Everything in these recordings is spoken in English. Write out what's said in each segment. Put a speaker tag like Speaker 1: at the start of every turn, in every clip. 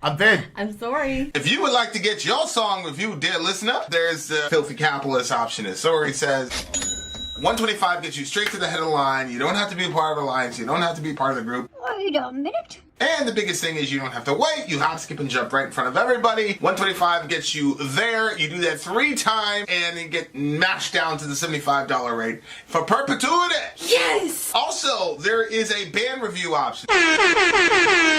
Speaker 1: I'm Vin.
Speaker 2: I'm Sori.
Speaker 1: If you would like to get your song reviewed, dear listener, there's the filthy capitalist option. As Sori says, 125 gets you straight to the head of the line. You don't have to be a part of the alliance. You don't have to be part of the group.
Speaker 3: Wait a minute.
Speaker 1: And the biggest thing is you don't have to wait. You hop, skip, and jump right in front of everybody. 125 gets you there. You do that 3 times, and you get mashed down to the $75 rate for perpetuity.
Speaker 2: Yes!
Speaker 1: Also, there is a band review option.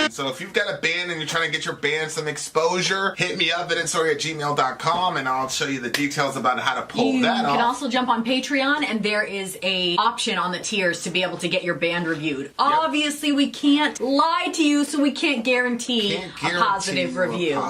Speaker 1: So if you've got a band and you're trying to get your band some exposure, hit me up at villageXchange@gmail.com, and I'll show you the details about how to pull that off.
Speaker 2: You can also jump on Patreon, and there is a option on the tiers to be able to get your band reviewed. Obviously, we can't lie to you, so we can't guarantee a positive review.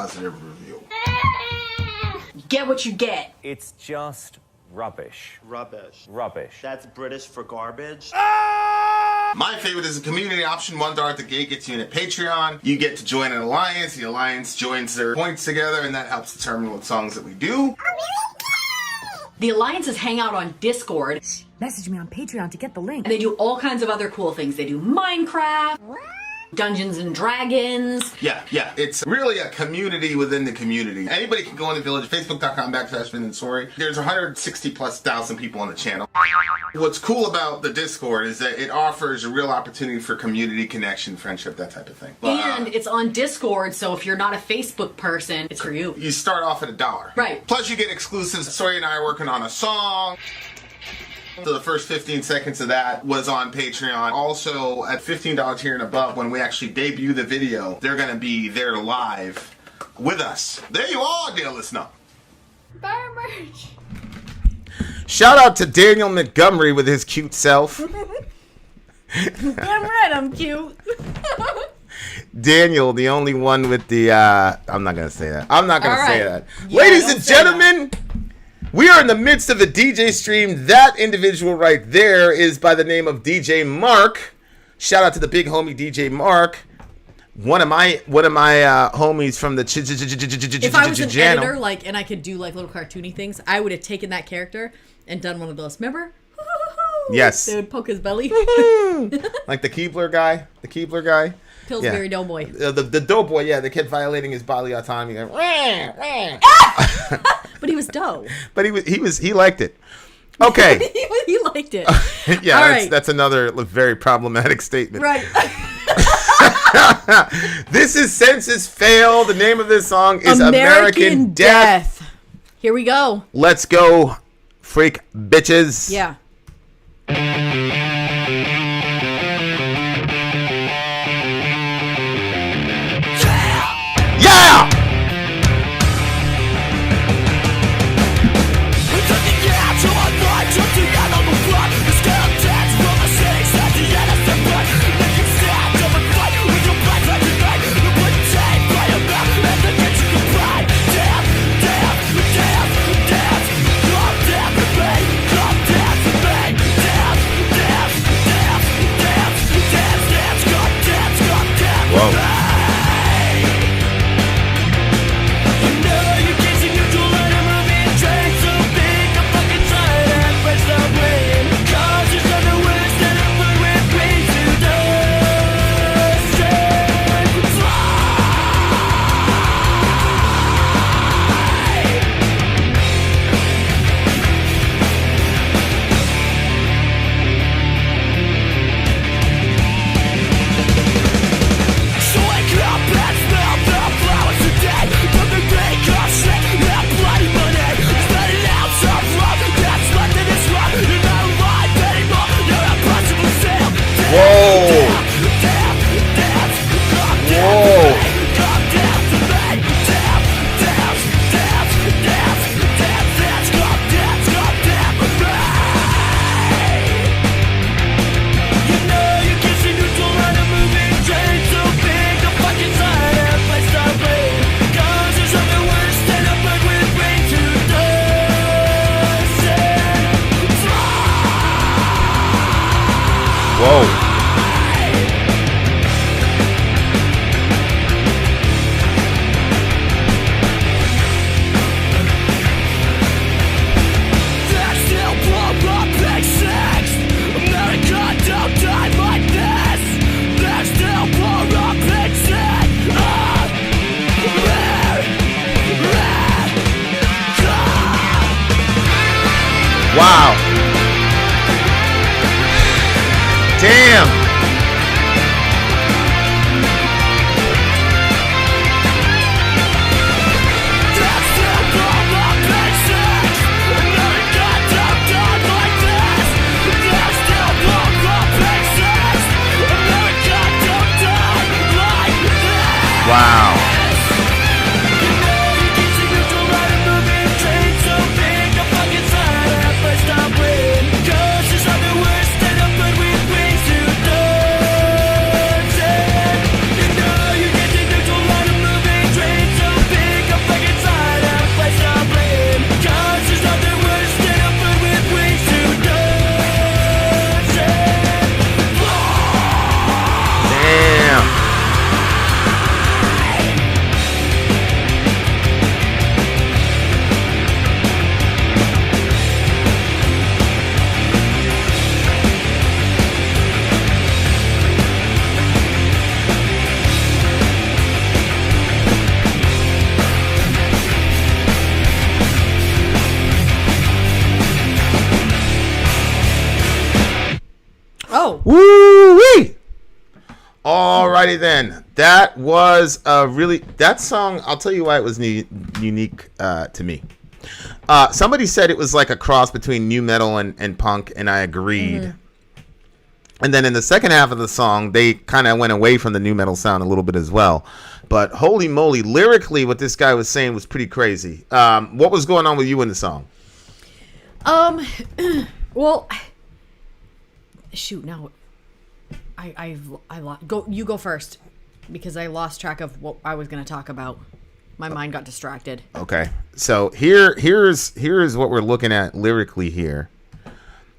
Speaker 2: Get what you get.
Speaker 4: It's just rubbish.
Speaker 5: Rubbish.
Speaker 4: Rubbish.
Speaker 5: That's British for garbage.
Speaker 1: My favorite is the community option. $1 at the gate gets you in at Patreon. You get to join an alliance. The alliance joins their points together, and that helps determine what songs that we do.
Speaker 2: The alliances hang out on Discord.
Speaker 6: Message me on Patreon to get the link.
Speaker 2: And they do all kinds of other cool things. They do Minecraft, Dungeons and Dragons.
Speaker 1: Yeah. It's really a community within the community. Anybody can go on the village, facebook.com/Vin and Sori. There's 160,000+ people on the channel. What's cool about the Discord is that it offers a real opportunity for community connection, friendship, that type of thing.
Speaker 2: And it's on Discord, so if you're not a Facebook person, it's for you.
Speaker 1: You start off at $1.
Speaker 2: Right.
Speaker 1: Plus you get exclusives. Sori and I are working on a song. So the first 15 seconds of that was on Patreon. Also, at $15 here and above, when we actually debut the video, they're going to be there live with us. There you are, dear listener.
Speaker 2: Buy merch.
Speaker 1: Shout out to Daniel Montgomery with his cute self.
Speaker 2: Damn right, I'm cute.
Speaker 1: Daniel, the only one with the, I'm not going to say that. I'm not going to say that.
Speaker 2: Yeah,
Speaker 1: Ladies and gentlemen, we are in the midst of a DJ stream. That individual right there is by the name of DJ Mark. Shout out to the big homie DJ Mark. One of my homies from the
Speaker 7: If I was an editor, and I could do little cartoony things, I would have taken that character and done one of those. Remember?
Speaker 1: Yes.
Speaker 7: They would poke his belly.
Speaker 1: Like the Keebler guy.
Speaker 7: Pillsbury Doughboy.
Speaker 1: The Doughboy, yeah. They kept violating his bodily autonomy.
Speaker 7: But he was dough.
Speaker 1: But he liked it. Okay.
Speaker 7: he liked it.
Speaker 1: Yeah, that's another very problematic statement.
Speaker 7: Right.
Speaker 1: This is Census Fail. The name of this song is American Death.
Speaker 7: Here we go.
Speaker 1: Let's go, freak bitches.
Speaker 7: Yeah.
Speaker 1: Yeah!
Speaker 3: Woo-wee! Alrighty then. That was that song, I'll tell you why it was unique to me. Somebody said it was like a cross between nu metal and punk, and I agreed. Mm-hmm. And then in the second half of the song, they kind of went away from the nu metal sound a little bit as well. But holy moly, lyrically, what this guy was saying was pretty crazy. What was going on with you in the song?
Speaker 7: Well, shoot, now I go. You go first, because I lost track of what I was going to talk about. My mind got distracted.
Speaker 3: Okay, so here's what we're looking at lyrically here.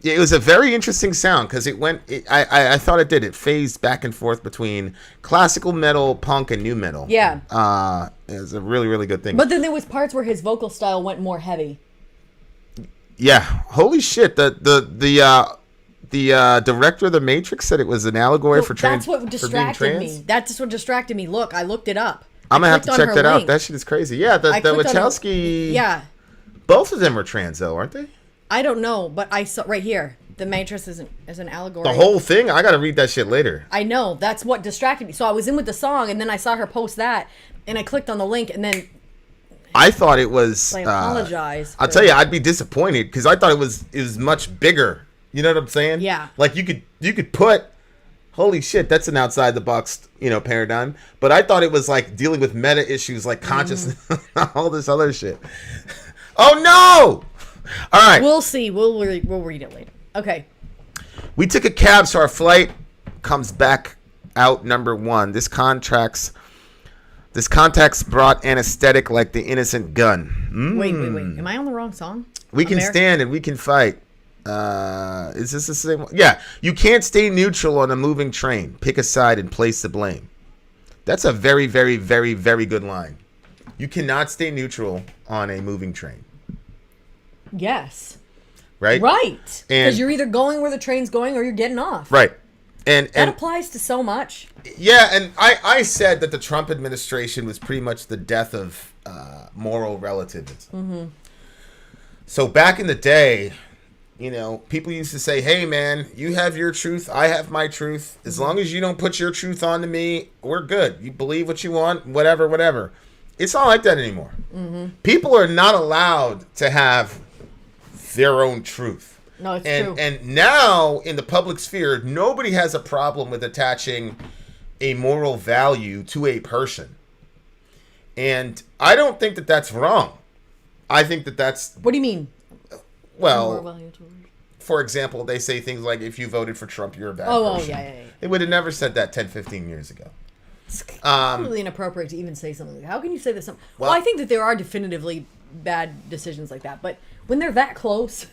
Speaker 3: It was a very interesting sound because I thought it did. It phased back and forth between classical metal, punk, and nu metal.
Speaker 7: Yeah.
Speaker 3: It was a really, really good thing.
Speaker 7: But then there was parts where his vocal style went more heavy.
Speaker 3: Yeah. Holy shit. The director of The Matrix said it was an allegory for trans.
Speaker 7: That's what distracted me. That's just what distracted me. Look, I looked it up.
Speaker 3: I'm going to have to check that out. That shit is crazy. Yeah, the Wachowski.
Speaker 7: Yeah.
Speaker 3: Both of them are trans, though, aren't they?
Speaker 7: I don't know, but I saw right here. The Matrix is an allegory.
Speaker 3: The whole thing? I got to read that shit later.
Speaker 7: I know. That's what distracted me. So I was in with the song, and then I saw her post that, and I clicked on the link, and then
Speaker 3: I thought it was.
Speaker 7: I apologize.
Speaker 3: I'll tell you, I'd be disappointed because I thought it was much bigger. You know what I'm saying?
Speaker 7: Yeah.
Speaker 3: Like you could put. Holy shit, that's an outside the box, paradigm. But I thought it was like dealing with meta issues like consciousness, all this other shit. Oh no! All right.
Speaker 7: We'll see. We'll read it later. Okay.
Speaker 3: We took a cab, so our flight comes back out number 1. This contact's brought anesthetic like the innocent gun.
Speaker 7: Wait. Am I on the wrong song?
Speaker 3: We can stand and we can fight. Is this the same one? Yeah. You can't stay neutral on a moving train. Pick a side and place the blame. That's a very, very, very, very good line. You cannot stay neutral on a moving train.
Speaker 7: Yes.
Speaker 3: Right?
Speaker 7: Right. Because you're either going where the train's going or you're getting off.
Speaker 3: Right. And
Speaker 7: that applies to so much.
Speaker 3: Yeah, and I said that the Trump administration was pretty much the death of moral relativism. Mm-hmm. So back in the day, people used to say, hey, man, you have your truth, I have my truth. As long as you don't put your truth onto me, we're good. You believe what you want, whatever. It's not like that anymore. Mm-hmm. People are not allowed to have their own truth.
Speaker 7: No, it's true.
Speaker 3: And now in the public sphere, nobody has a problem with attaching a moral value to a person. And I don't think that that's wrong. I think that that's...
Speaker 7: What do you mean?
Speaker 3: Well, for example, they say things like, if you voted for Trump, you're a bad person.
Speaker 7: Oh, yeah.
Speaker 3: They would have never said that 10, 15 years ago.
Speaker 7: It's completely inappropriate to even say something like that. How can you say this? Well, I think that there are definitively bad decisions like that. But when they're that close,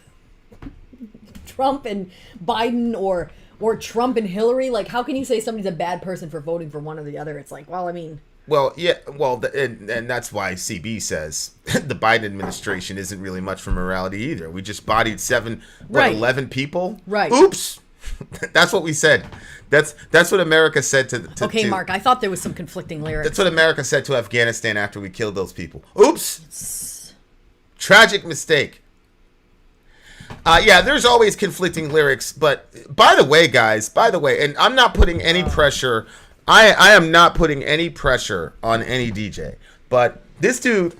Speaker 7: Trump and Biden or Trump and Hillary, like, how can you say somebody's a bad person for voting for one or the other? It's like, well, I mean...
Speaker 3: Well, yeah, and that's why CB says the Biden administration isn't really much for morality either. We just bodied 11 people.
Speaker 7: Right.
Speaker 3: Oops. That's what we said. That's what America said to
Speaker 7: Okay, Mark, I thought there was some conflicting lyrics.
Speaker 3: That's what America said to Afghanistan after we killed those people. Oops. Tragic mistake. Yeah, there's always conflicting lyrics, but by the way, guys, and I'm not putting any pressure... I am not putting any pressure on any DJ, but this dude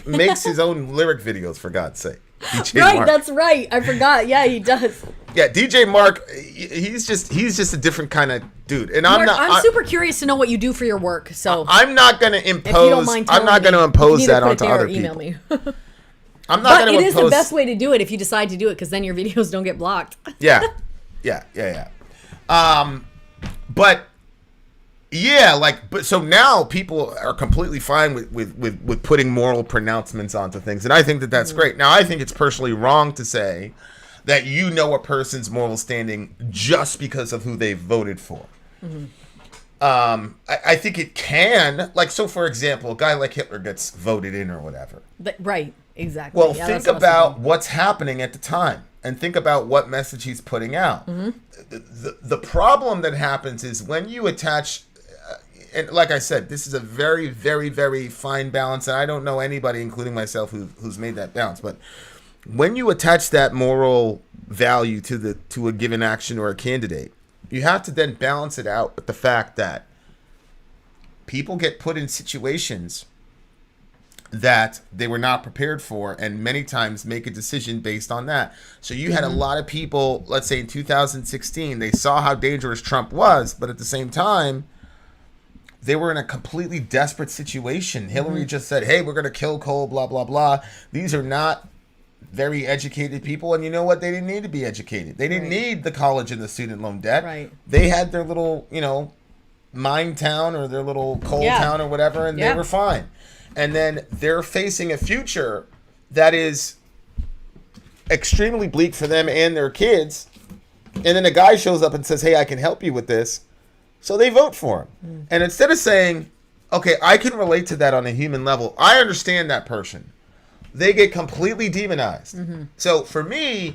Speaker 3: makes his own lyric videos, for God's sake. DJ
Speaker 7: right,
Speaker 3: Mark.
Speaker 7: That's right. I forgot. Yeah, he does.
Speaker 3: Yeah, DJ Mark, he's just a different kind of dude, and
Speaker 7: Mark, I'm super curious to know what you do for your work. So
Speaker 3: I'm not going to impose. If you don't mind I'm not going to impose that onto other people. Email me. I'm not going to impose. But it is
Speaker 7: the best way to do it if you decide to do it, because then your videos don't get blocked.
Speaker 3: Yeah. But. Yeah, but so now people are completely fine with putting moral pronouncements onto things, and I think that that's great. Now, I think it's personally wrong to say that a person's moral standing just because of who they voted for. Mm-hmm. I think it can, so for example, a guy like Hitler gets voted in or whatever.
Speaker 7: Right, exactly.
Speaker 3: Well, think about what's happening at the time. And think about what message he's putting out. Mm-hmm. The problem that happens is when you attach... And like I said, this is a very, very, very fine balance, and I don't know anybody, including myself, who's made that balance. But when you attach that moral value to a given action or a candidate, you have to then balance it out with the fact that people get put in situations that they were not prepared for, and many times make a decision based on that. So you had a lot of people, let's say in 2016, they saw how dangerous Trump was, but at the same time, they were in a completely desperate situation. Hillary just said, hey, we're going to kill coal, blah, blah, blah. These are not very educated people, and you know what? They didn't need to be educated. They didn't need the college and the student loan debt.
Speaker 7: Right.
Speaker 3: They had their little, mine town or their little coal town or whatever, and they were fine. And then they're facing a future that is extremely bleak for them and their kids. And then a guy shows up and says, hey, I can help you with this. So they vote for him. And instead of saying, okay, I can relate to that on a human level, I understand that person, they get completely demonized. So for me,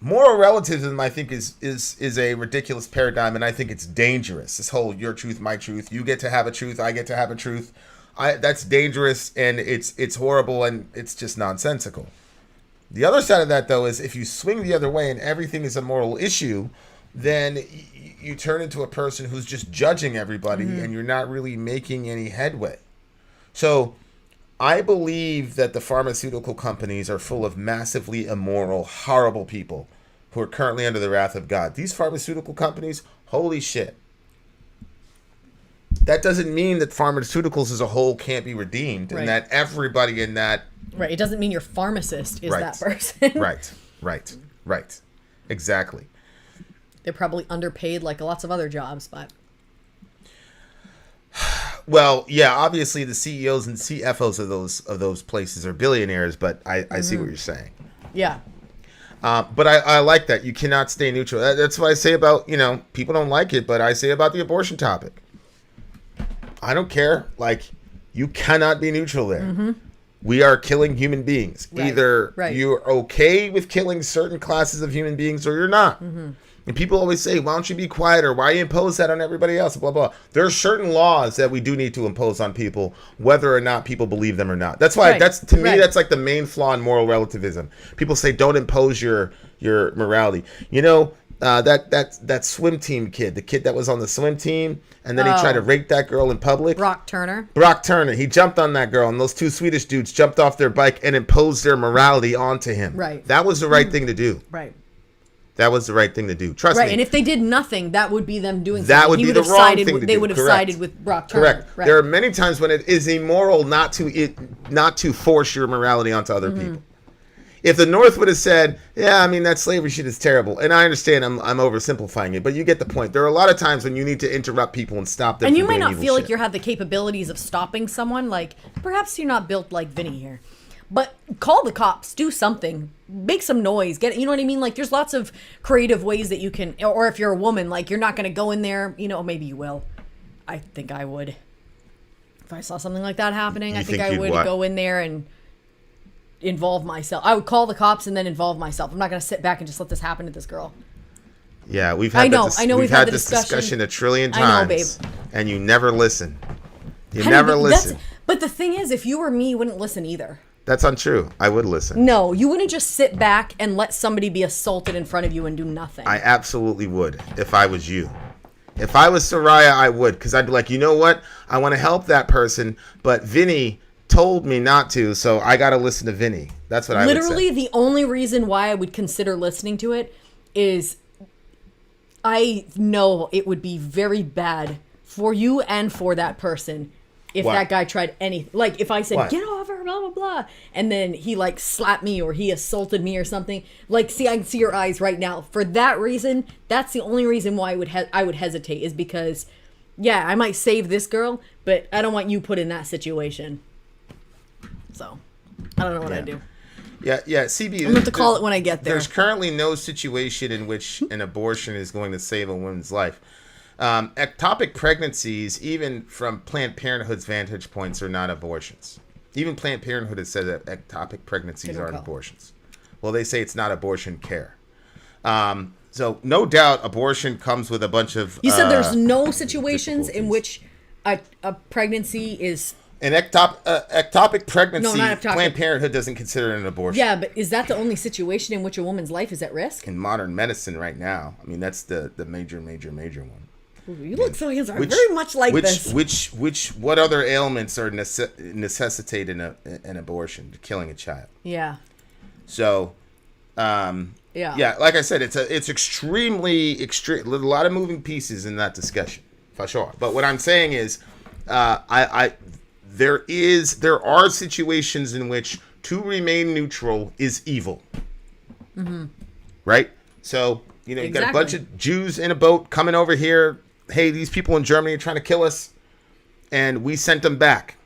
Speaker 3: moral relativism, I think, is a ridiculous paradigm, and I think it's dangerous. This whole your truth, my truth, you get to have a truth, I get to have a truth. That's dangerous, and it's horrible, and it's just nonsensical. The other side of that, though, is if you swing the other way and everything is a moral issue, then you turn into a person who's just judging everybody, and you're not really making any headway. So I believe that the pharmaceutical companies are full of massively immoral, horrible people who are currently under the wrath of God. These pharmaceutical companies, holy shit. That doesn't mean that pharmaceuticals as a whole can't be redeemed, and that everybody in that...
Speaker 7: Right, it doesn't mean your pharmacist is that person.
Speaker 3: Right. Exactly.
Speaker 7: They're probably underpaid like lots of other jobs, but...
Speaker 3: Well, yeah, obviously the CEOs and CFOs of those places are billionaires, but I see what you're saying.
Speaker 7: Yeah.
Speaker 3: But I like that. You cannot stay neutral. That's what I say about, people don't like it, but I say about the abortion topic. I don't care. Like, you cannot be neutral there. We are killing human beings.
Speaker 7: Right.
Speaker 3: Either you're okay with killing certain classes of human beings or you're not. And people always say, why don't you be quieter? Why impose that on everybody else? Blah, blah. There are certain laws that we do need to impose on people, whether or not people believe them or not. That's why, to me, that's like the main flaw in moral relativism. People say, don't impose your morality. That swim team kid, the kid that was on the swim team, and then he tried to rape that girl in public.
Speaker 7: Brock Turner.
Speaker 3: He jumped on that girl, and those two Swedish dudes jumped off their bike and imposed their morality onto him.
Speaker 7: Right.
Speaker 3: That was the right thing to do.
Speaker 7: Right.
Speaker 3: That was the right thing to do. Trust me.
Speaker 7: Right, and if they did nothing, that would be them doing something.
Speaker 3: That would be the wrong thing to do.
Speaker 7: They would have sided with Brock Turner.
Speaker 3: Correct. Right. There are many times when it is immoral not to force your morality onto other people. If the North would have said, yeah, I mean, that slavery shit is terrible. And I understand I'm oversimplifying it, but you get the point. There are a lot of times when you need to interrupt people and stop them.
Speaker 7: And
Speaker 3: from
Speaker 7: you might
Speaker 3: doing
Speaker 7: not
Speaker 3: evil
Speaker 7: feel
Speaker 3: shit.
Speaker 7: like you have the capabilities of stopping someone. Like, perhaps you're not built like Vinny here. But call the cops, do something, make some noise, you know what I mean? Like, there's lots of creative ways that you can, or if you're a woman, like, you're not going to go in there, maybe you will. I think I would. If I saw something like that happening, I think I would go in there and involve myself. I would call the cops and then involve myself. I'm not going to sit back and just let this happen to this girl.
Speaker 3: Yeah, we've had we've had this discussion a trillion times.
Speaker 7: I know, babe.
Speaker 3: And you never listen. You never listen.
Speaker 7: But the thing is, if you were me, you wouldn't listen either.
Speaker 3: That's untrue. I would listen.
Speaker 7: No, you wouldn't just sit back and let somebody be assaulted in front of you and do nothing.
Speaker 3: I absolutely would if I was you. If I was Soraya, I would, because I'd be like, you know what? I want to help that person, but Vinny told me not to, so I got to listen to Vinny. That's what I would say.
Speaker 7: Literally, the only reason why I would consider listening to it is I know it would be very bad for you and for that person if that guy tried anything. Like, if I said, get off her, blah, blah, blah, and then he, like, slapped me or he assaulted me or something. Like, see, I can see your eyes right now. For that reason, that's the only reason why I would hesitate, is because, yeah, I might save this girl, but I don't want you put in that situation. So, I don't know what I'd do.
Speaker 3: Yeah, CB.
Speaker 7: I'm going to call it when I get there.
Speaker 3: There's currently no situation in which an abortion is going to save a woman's life. Ectopic pregnancies, even from Planned Parenthood's vantage points, are not abortions. Even Planned Parenthood has said that ectopic pregnancies aren't abortions. Well, they say it's not abortion care. So no doubt abortion comes with a bunch of...
Speaker 7: You said there's no situations in which a pregnancy is
Speaker 3: An ectopic pregnancy,
Speaker 7: No, not ectopic.
Speaker 3: Planned Parenthood doesn't consider it an abortion.
Speaker 7: Yeah, but is that the only situation in which a woman's life is at risk?
Speaker 3: In modern medicine right now. I mean, that's the major one.
Speaker 7: Ooh, you look so very much like this.
Speaker 3: What other ailments are necessitate an abortion, killing a child?
Speaker 7: Yeah.
Speaker 3: So, yeah, like I said, it's extremely a lot of moving pieces in that discussion, for sure. But what I'm saying is, there are situations in which to remain neutral is evil. Mm-hmm. Right? So, you got a bunch of Jews in a boat coming over here. Hey, these people in Germany are trying to kill us, and we sent them back.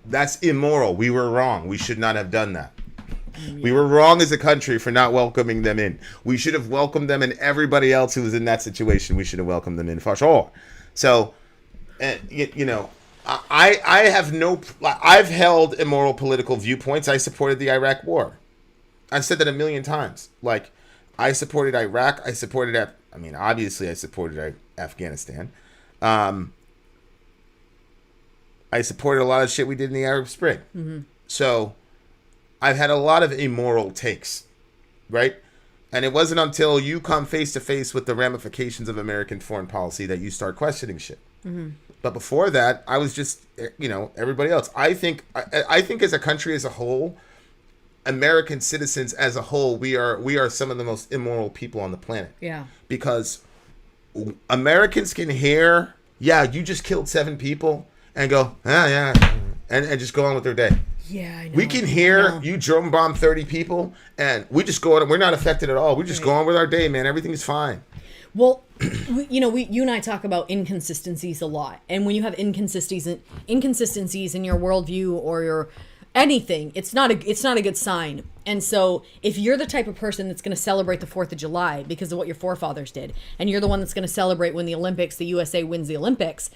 Speaker 3: That's immoral. We were wrong. We should not have done that. We were wrong as a country for not welcoming them in. We should have welcomed them, and everybody else who was in that situation, we should have welcomed them in for sure. So, I've held immoral political viewpoints. I supported the Iraq War. I've said that a million times. Like, I supported Iraq. Obviously I supported Afghanistan. I supported a lot of shit we did in the Arab Spring. Mm-hmm. So, I've had a lot of immoral takes, right? And it wasn't until you come face to face with the ramifications of American foreign policy that you start questioning shit. Mm-hmm. But before that, I was just, everybody else. I think as a country as a whole, American citizens as a whole, we are some of the most immoral people on the planet. Yeah. Because Americans can hear, yeah, you just killed 7 people, and go, yeah, and just go on with their day.
Speaker 7: Yeah, I know.
Speaker 3: We can hear you drone bomb 30 people, and we just go on. We're not affected at all. We just go on with our day, man. Everything's fine.
Speaker 7: Well, you and I talk about inconsistencies a lot, and when you have inconsistencies in your worldview or your anything, it's not a good sign. And so, if you're the type of person that's going to celebrate the 4th of July because of what your forefathers did, and you're the one that's going to celebrate when the USA wins the Olympics,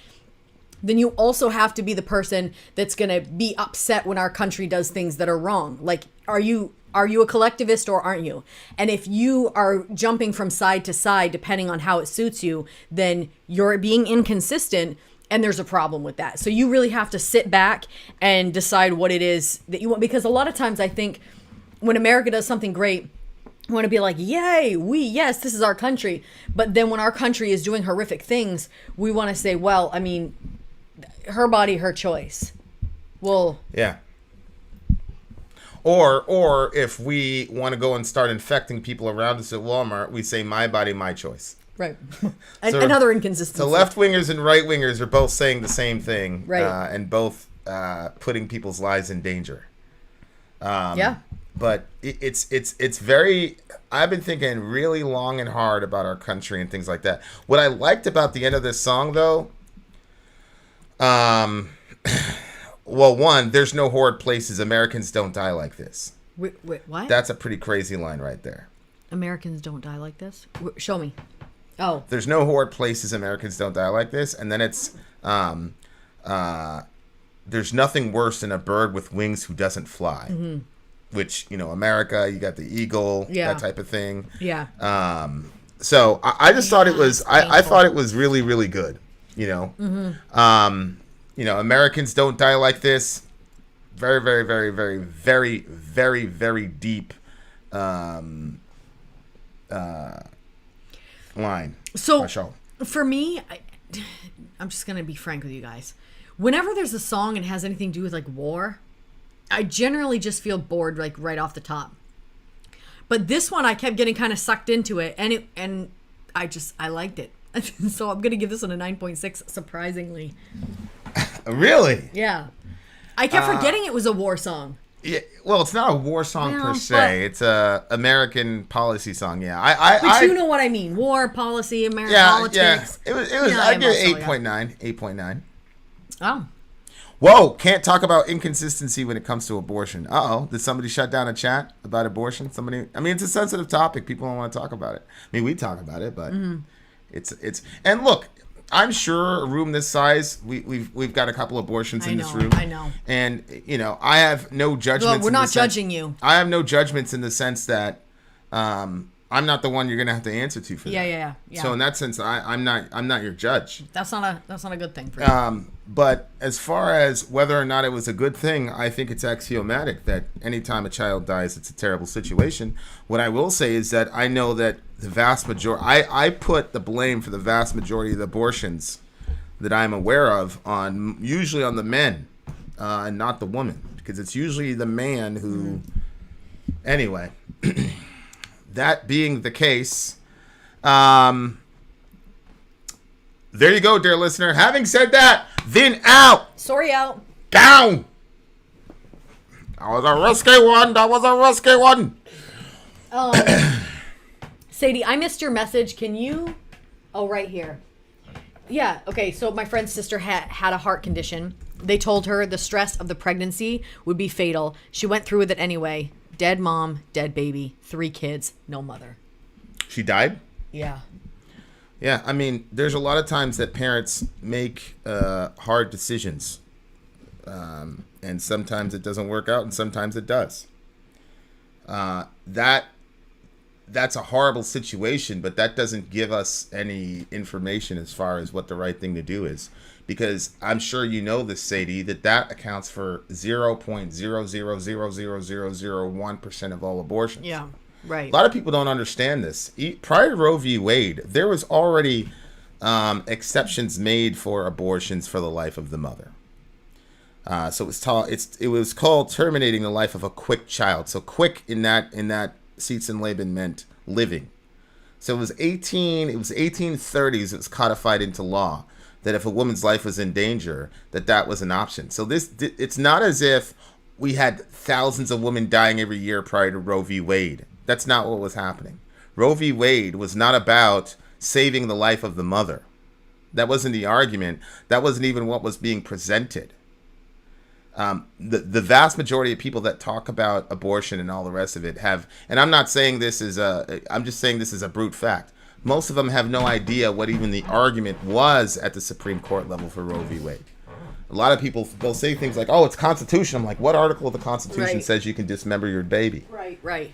Speaker 7: then you also have to be the person that's going to be upset when our country does things that are wrong. Like, are you a collectivist or aren't you? And if you are jumping from side to side, depending on how it suits you, then you're being inconsistent, and there's a problem with that. So you really have to sit back and decide what it is that you want. Because a lot of times I think when America does something great, we want to be like, yay, yes, this is our country. But then when our country is doing horrific things, we want to say, well, I mean, her body, her choice. Well, yeah.
Speaker 3: Or if we want to go and start infecting people around us at Walmart, we say, my body, my choice.
Speaker 7: Right. Another inconsistency.
Speaker 3: So left-wingers and right-wingers are both saying the same thing. Right. And both putting people's lives in danger. Yeah. But it's very... I've been thinking really long and hard about our country and things like that. What I liked about the end of this song, though... well, one, there's no horrid places. Americans don't die like this.
Speaker 7: Wait, what?
Speaker 3: That's a pretty crazy line right there.
Speaker 7: Americans don't die like this? Show me. Oh.
Speaker 3: There's no horrid places. Americans don't die like this. And then it's, there's nothing worse than a bird with wings who doesn't fly. Mm-hmm. Which, America, you got the eagle, that type of thing. Yeah. So I just thought it was, I thought it was really, really good. Mm-hmm. Americans don't die like this. Very, very, very, very, very, very, very deep line.
Speaker 7: So for me, I'm just gonna be frank with you guys. Whenever there's a song and has anything to do with like war, I generally just feel bored like right off the top. But this one, I kept getting kind of sucked into it, and I liked it. So I'm gonna give this one a 9.6. Surprisingly.
Speaker 3: Really?
Speaker 7: Yeah. I kept forgetting it was a war song.
Speaker 3: Yeah. Well, it's not a war song per se. It's a American policy song. Yeah.
Speaker 7: But you know what I mean? War, policy, American politics.
Speaker 3: Yeah. It was. I give it 8.9. 8.9.
Speaker 7: Oh.
Speaker 3: Whoa! Can't talk about inconsistency when it comes to abortion. Did somebody shut down a chat about abortion? It's a sensitive topic. People don't want to talk about it. I mean, we talk about it, but. Mm-hmm. It's and look, I'm sure a room this size, we've got a couple abortions in this room.
Speaker 7: I know.
Speaker 3: And I have no judgments.
Speaker 7: Well, we're not judging you.
Speaker 3: I have no judgments in the sense that I I'm not the one you're gonna have to answer to for that.
Speaker 7: Yeah.
Speaker 3: So in that sense, I'm not your judge.
Speaker 7: That's not a good thing for you.
Speaker 3: But as far as whether or not it was a good thing, I think it's axiomatic that anytime a child dies, it's a terrible situation. What I will say is that I know that the vast majority, I put the blame for the vast majority of the abortions that I'm aware of usually on the men and not the woman, because it's usually the man who. Anyway, that being the case, there you go, dear listener. Having said that, Vin out.
Speaker 7: Sori out.
Speaker 3: Down. That was a risky one.
Speaker 7: Sadie, I missed your message. Can you? Oh, right here. Yeah. Okay. So my friend's sister had a heart condition. They told her the stress of the pregnancy would be fatal. She went through with it anyway. Dead mom, dead baby, 3 kids, no mother.
Speaker 3: She died?
Speaker 7: Yeah.
Speaker 3: Yeah, I mean, there's a lot of times that parents make hard decisions. And sometimes it doesn't work out, and sometimes it does. That's a horrible situation, but that doesn't give us any information as far as what the right thing to do is. Because I'm sure you know this, Sadie, that accounts for 0.0000001% of all abortions.
Speaker 7: Yeah, right.
Speaker 3: A lot of people don't understand this. Prior to Roe v. Wade, there was already exceptions made for abortions for the life of the mother. So it was called terminating the life of a quick child. So quick in that Seitz and Laban meant living. So it was 1830s. It was codified into law that if a woman's life was in danger, that was an option. So it's not as if we had thousands of women dying every year prior to Roe v. Wade. That's not what was happening. Roe v. Wade was not about saving the life of the mother. That wasn't the argument. That wasn't even what was being presented. The vast majority of people that talk about abortion and all the rest of it have, and I'm not saying this is I'm just saying this is a brute fact. Most of them have no idea what even the argument was at the Supreme Court level for Roe v. Wade. A lot of people, they'll say things like, oh, it's constitutional. I'm like, what article of the Constitution says you can dismember your baby?
Speaker 7: Right.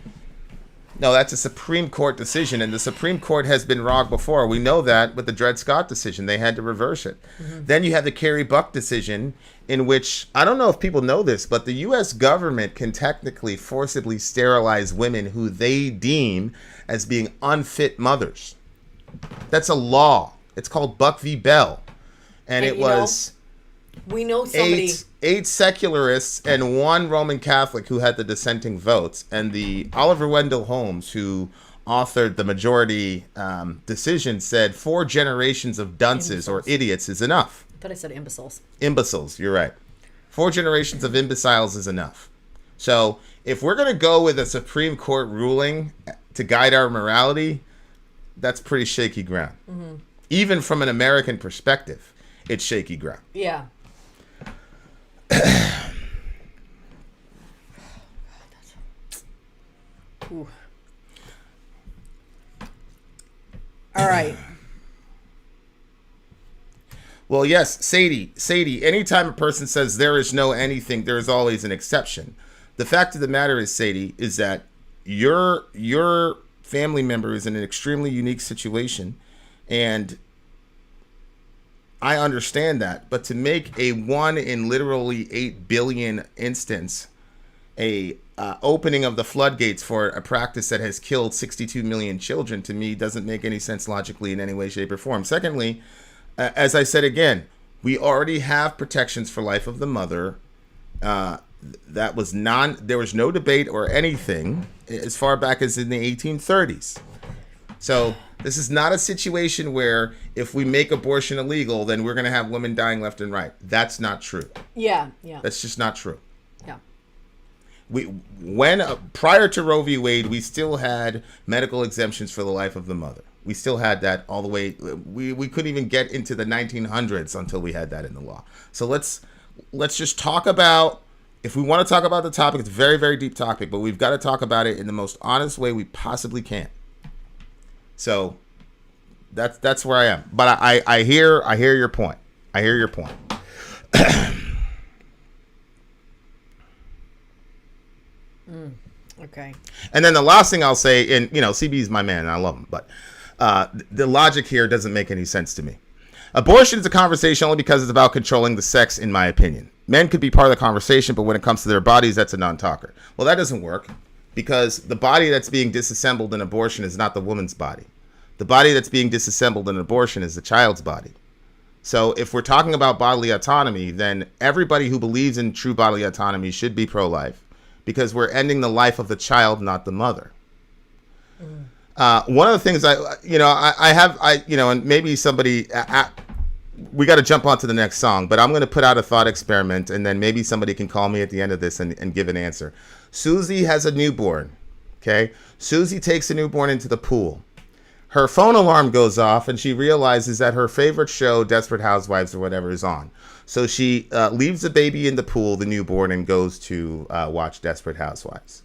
Speaker 3: No, that's a Supreme Court decision, and the Supreme Court has been wrong before. We know that with the Dred Scott decision. They had to reverse it. Mm-hmm. Then you have the Carrie Buck decision, in which, I don't know if people know this, but the U.S. government can technically forcibly sterilize women who they deem as being unfit mothers. That's a law. It's called Buck v. Bell. And it was...
Speaker 7: We know somebody...
Speaker 3: Eight secularists and 1 Roman Catholic who had the dissenting votes, and the Oliver Wendell Holmes, who authored the majority decision, said 4 generations of dunces or idiots is enough.
Speaker 7: I thought I said imbeciles.
Speaker 3: Imbeciles, you're right. 4 generations of imbeciles is enough. So if we're going to go with a Supreme Court ruling to guide our morality, that's pretty shaky ground. Mm-hmm. Even from an American perspective, it's shaky ground.
Speaker 7: Yeah. Ooh. All right.
Speaker 3: Well, yes, Sadie, anytime a person says there is no anything, there is always an exception. The fact of the matter is, Sadie, is that your family member is in an extremely unique situation, and I understand that. But to make a 1 in literally 8 billion instance a opening of the floodgates for a practice that has killed 62 million children, to me, doesn't make any sense logically in any way, shape, or form. Secondly, as I said again, we already have protections for life of the mother. There was no debate or anything as far back as in the 1830s. So this is not a situation where if we make abortion illegal, then we're going to have women dying left and right. That's not true.
Speaker 7: Yeah.
Speaker 3: That's just not true.
Speaker 7: Yeah.
Speaker 3: Prior to Roe v. Wade, we still had medical exemptions for the life of the mother. We still had that all the way. We couldn't even get into the 1900s until we had that in the law. So let's just talk about, if we want to talk about the topic, it's a very, very deep topic, but we've got to talk about it in the most honest way we possibly can. So that's where I am. But I hear your point. I hear your point.
Speaker 7: Okay.
Speaker 3: And then the last thing I'll say, and CB's my man, and I love him, but the logic here doesn't make any sense to me. Abortion is a conversation only because it's about controlling the sex, in my opinion. Men could be part of the conversation, but when it comes to their bodies, that's a non-talker. Well, that doesn't work because the body that's being disassembled in abortion is not the woman's body. The body that's being disassembled in abortion is the child's body. So if we're talking about bodily autonomy, then everybody who believes in true bodily autonomy should be pro-life because we're ending the life of the child, not the mother. One of the things and maybe somebody, we got to jump on to the next song, but I'm going to put out a thought experiment and then maybe somebody can call me at the end of this and give an answer. Susie has a newborn. Okay. Susie takes a newborn into the pool. Her phone alarm goes off and she realizes that her favorite show, Desperate Housewives or whatever, is on. So she leaves the baby in the pool, the newborn, and goes to watch Desperate Housewives.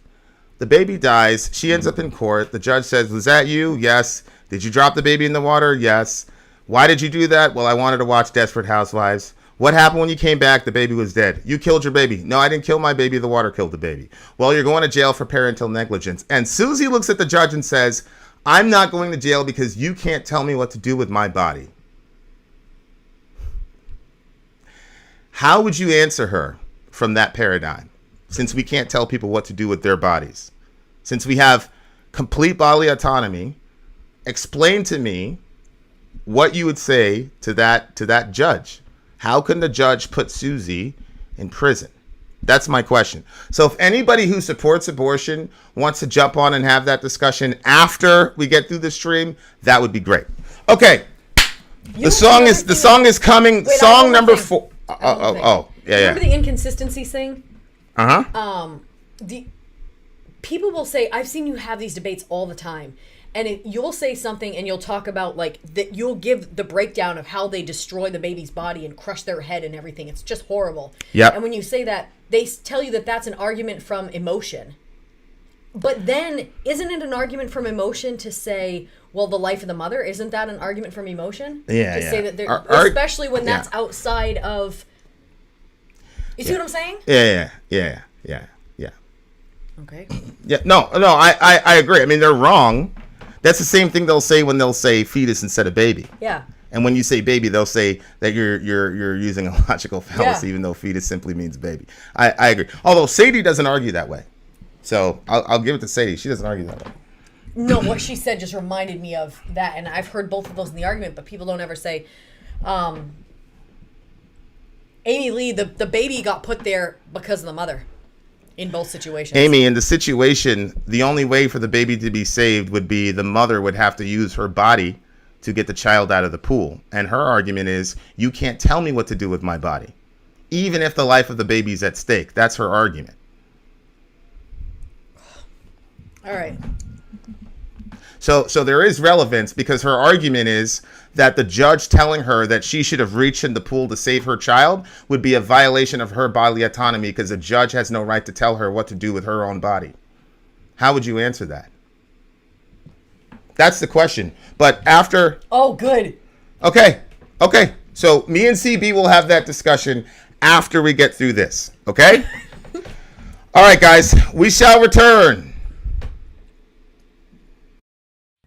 Speaker 3: The baby dies. She ends up in court. The judge says, "Was that you?" "Yes." "Did you drop the baby in the water?" "Yes." "Why did you do that?" "Well, I wanted to watch Desperate Housewives." "What happened when you came back?" "The baby was dead." "You killed your baby." "No, I didn't kill my baby. The water killed the baby." "Well, you're going to jail for parental negligence." And Susie looks at the judge and says, "I'm not going to jail because you can't tell me what to do with my body." How would you answer her from that paradigm? Since we can't tell people what to do with their bodies, since we have complete bodily autonomy, explain to me what you would say to that judge. How can the judge put Susie in prison? That's my question. So if anybody who supports abortion wants to jump on and have that discussion after we get through the stream, that would be great. Okay. The song is coming.
Speaker 7: Wait,
Speaker 3: song number 4. Yeah.
Speaker 7: Remember the inconsistencies thing? The people will say, I've seen you have these debates all the time, and you'll say something and you'll talk about like that. You'll give the breakdown of how they destroy the baby's body and crush their head and everything. It's just horrible.
Speaker 3: Yeah.
Speaker 7: And when you say that, they tell you that that's an argument from emotion. But then, isn't it an argument from emotion to say, well, the life of the mother, isn't that an argument from emotion?
Speaker 3: Yeah,
Speaker 7: to say that they're, especially when that's outside of. You see what I'm saying?
Speaker 3: Yeah.
Speaker 7: Okay.
Speaker 3: Yeah, no, I agree. I mean, they're wrong. That's the same thing they'll say when they'll say fetus instead of baby.
Speaker 7: Yeah.
Speaker 3: And when you say baby, they'll say that you're using a logical fallacy, even though fetus simply means baby. I agree. Although Sadie doesn't argue that way. So I'll give it to Sadie. She doesn't argue that way.
Speaker 7: No, what she said just reminded me of that. And I've heard both of those in the argument, but people don't ever say, Amy Lee, the baby got put there because of the mother in both situations.
Speaker 3: Amy, in the situation, the only way for the baby to be saved would be the mother would have to use her body to get the child out of the pool. And her argument is, you can't tell me what to do with my body, even if the life of the baby's at stake. That's her argument.
Speaker 7: All right.
Speaker 3: So there is relevance because her argument is that the judge telling her that she should have reached in the pool to save her child would be a violation of her bodily autonomy because the judge has no right to tell her what to do with her own body. How would you answer that? That's the question. But after...
Speaker 7: Oh, good.
Speaker 3: Okay. So me and CB will have that discussion after we get through this. Okay? All right, guys. We shall return.